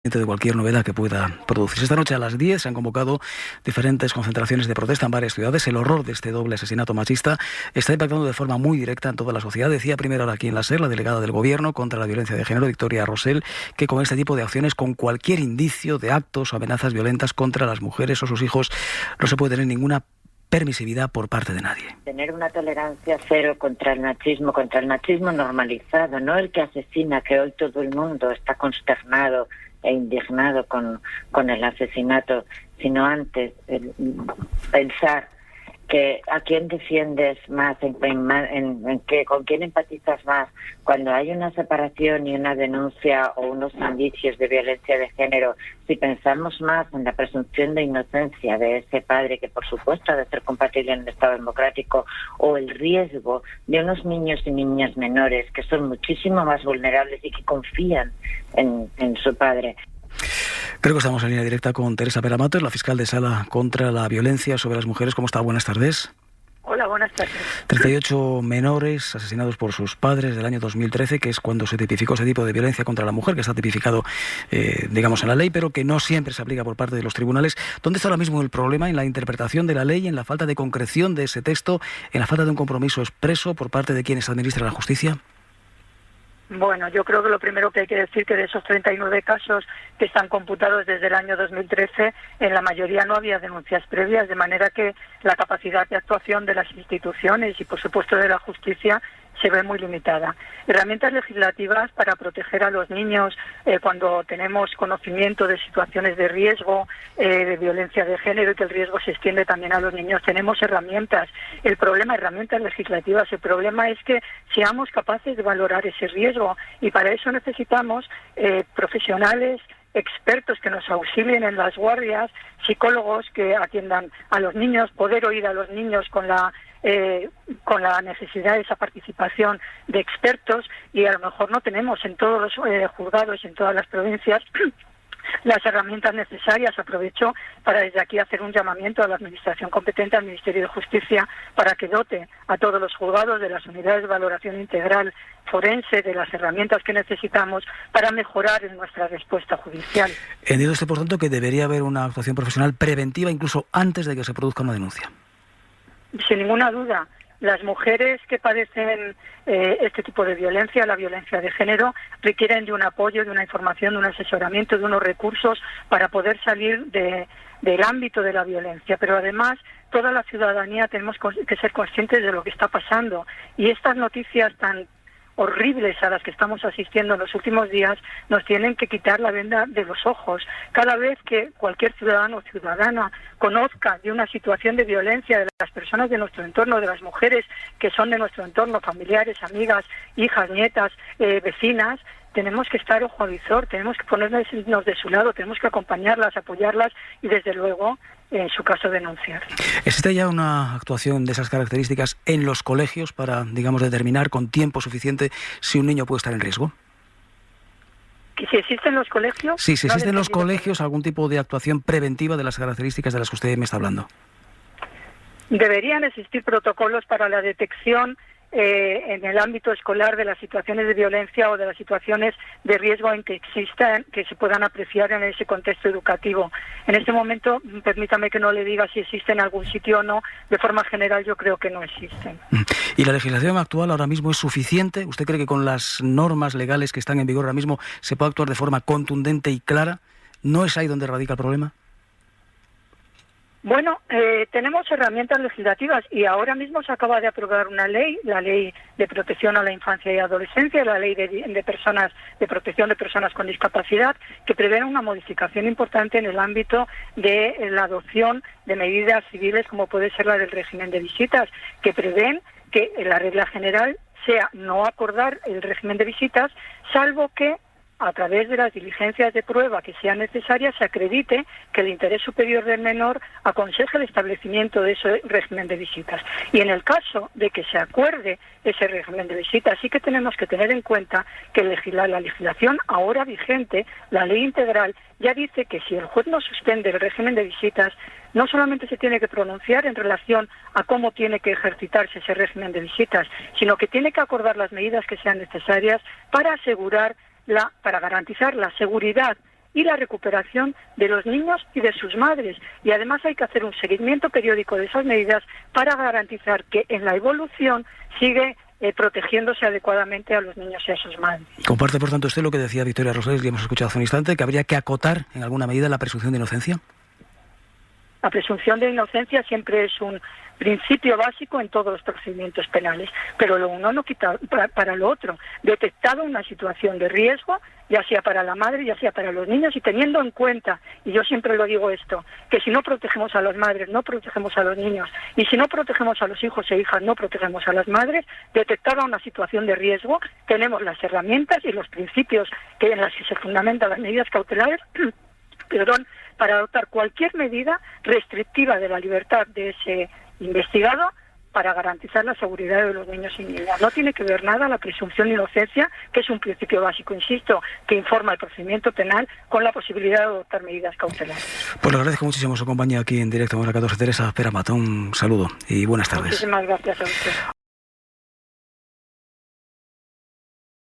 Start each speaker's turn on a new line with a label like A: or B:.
A: de cualquier novedad que pueda producirse. Esta noche a las 10 se han convocado diferentes concentraciones de protesta en varias ciudades. El horror de este doble asesinato machista está impactando de forma muy directa en toda la sociedad. Decía primero ahora aquí en la SER la delegada del Gobierno contra la violencia de género, Victoria Rosell, que con este tipo de acciones, con cualquier indicio de actos o amenazas violentas contra las mujeres o sus hijos, no se puede tener ninguna permisividad por parte de nadie.
B: Tener una tolerancia cero contra el machismo normalizado, no el que asesina, que hoy todo el mundo está consternado e indignado con el asesinato, sino antes pensar que a quién defiendes más, en qué, con quién empatizas más cuando hay una separación y una denuncia o unos indicios de violencia de género. Si pensamos más en la presunción de inocencia de ese padre, que por supuesto ha de ser compatible en el Estado democrático, o el riesgo de unos niños y niñas menores que son muchísimo más vulnerables y que confían en su padre.
A: Creo que estamos en línea directa con Teresa Pera Matos, la fiscal de Sala contra la Violencia sobre las Mujeres. ¿Cómo está? Buenas tardes.
C: Hola, buenas tardes.
A: 38 menores asesinados por sus padres del año 2013, que es cuando se tipificó ese tipo de violencia contra la mujer, que está tipificado, digamos, en la ley, pero que no siempre se aplica por parte de los tribunales. ¿Dónde está ahora mismo el problema? ¿En la interpretación de la ley, en la falta de concreción de ese texto, en la falta de un compromiso expreso por parte de quienes administran la justicia?
C: Bueno, yo creo que lo primero que hay que decir que de esos 39 casos que están computados desde el año 2013, en la mayoría no había denuncias previas, de manera que la capacidad de actuación de las instituciones y, por supuesto, de la justicia se ve muy limitada. Herramientas legislativas para proteger a los niños cuando tenemos conocimiento de situaciones de riesgo, de violencia de género, y que el riesgo se extiende también a los niños. Tenemos herramientas. Herramientas legislativas. El problema es que seamos capaces de valorar ese riesgo, y para eso necesitamos profesionales, expertos que nos auxilien en las guardias, psicólogos que atiendan a los niños, poder oír a los niños con la necesidad de esa participación de expertos, y a lo mejor no tenemos en todos los juzgados y en todas las provincias las herramientas necesarias. Aprovecho para desde aquí hacer un llamamiento a la Administración competente, al Ministerio de Justicia, para que dote a todos los juzgados de las unidades de valoración integral forense, de las herramientas que necesitamos para mejorar en nuestra respuesta judicial.
A: Entiende usted, por tanto, que debería haber una actuación profesional preventiva incluso antes de que se produzca una denuncia.
C: Sin ninguna duda, las mujeres que padecen este tipo de violencia, la violencia de género, requieren de un apoyo, de una información, de un asesoramiento, de unos recursos para poder salir del ámbito de la violencia. Pero además, toda la ciudadanía tenemos que ser conscientes de lo que está pasando, y estas noticias tan horribles a las que estamos asistiendo en los últimos días nos tienen que quitar la venda de los ojos. Cada vez que cualquier ciudadano o ciudadana conozca de una situación de violencia de las personas de nuestro entorno, de las mujeres que son de nuestro entorno, familiares, amigas, hijas, nietas, vecinas, tenemos que estar ojo a visor, tenemos que ponernos de su lado, tenemos que acompañarlas, apoyarlas y, desde luego, en su caso, denunciar. ¿Existe
A: ya una actuación de esas características en los colegios para, digamos, determinar con tiempo suficiente si un niño puede estar en riesgo?
C: ¿Que si existen los colegios?
A: Sí, si existe en los colegios algún tipo de actuación preventiva de las características de las que usted me está hablando.
C: Deberían existir protocolos para la detección en el ámbito escolar de las situaciones de violencia o de las situaciones de riesgo en que existan, que se puedan apreciar en ese contexto educativo. En este momento, permítame que no le diga si existe en algún sitio o no. De forma general, yo creo que no existen.
A: ¿Y la legislación actual ahora mismo es suficiente? ¿Usted cree que con las normas legales que están en vigor ahora mismo se puede actuar de forma contundente y clara? ¿No es ahí donde radica el problema?
C: Bueno, tenemos herramientas legislativas, y ahora mismo se acaba de aprobar una ley, la Ley de Protección a la Infancia y Adolescencia, la Ley de Protección de Personas con Discapacidad, que prevé una modificación importante en el ámbito de la adopción de medidas civiles, como puede ser la del régimen de visitas, que prevén que la regla general sea no acordar el régimen de visitas, salvo que a través de las diligencias de prueba que sean necesarias se acredite que el interés superior del menor aconseje el establecimiento de ese régimen de visitas. Y en el caso de que se acuerde ese régimen de visitas, sí que tenemos que tener en cuenta que la legislación ahora vigente, la ley integral, ya dice que si el juez no suspende el régimen de visitas, no solamente se tiene que pronunciar en relación a cómo tiene que ejercitarse ese régimen de visitas, sino que tiene que acordar las medidas que sean necesarias para garantizar la seguridad y la recuperación de los niños y de sus madres. Y además hay que hacer un seguimiento periódico de esas medidas para garantizar que en la evolución sigue protegiéndose adecuadamente a los niños y a sus madres.
A: ¿Comparte, por tanto, usted lo que decía Victoria Rosales, que hemos escuchado hace un instante, que habría que acotar en alguna medida la presunción de inocencia?
C: La presunción de inocencia siempre es un principio básico en todos los procedimientos penales, pero lo uno no quita para lo otro. Detectado una situación de riesgo, ya sea para la madre, ya sea para los niños, y teniendo en cuenta, y yo siempre lo digo esto, que si no protegemos a las madres, no protegemos a los niños, y si no protegemos a los hijos e hijas, no protegemos a las madres, detectada una situación de riesgo, tenemos las herramientas y los principios que en las que se fundamentan las medidas cautelares, para adoptar cualquier medida restrictiva de la libertad de ese investigado para garantizar la seguridad de los niños y niñas. No tiene que ver nada la presunción de inocencia, que es un principio básico, insisto, que informa el procedimiento penal con la posibilidad de adoptar medidas cautelares.
A: Pues le agradezco muchísimo su compañía aquí en directo. Hora 14, Teresa Peramat. Un saludo y buenas tardes.
C: Muchísimas gracias a usted.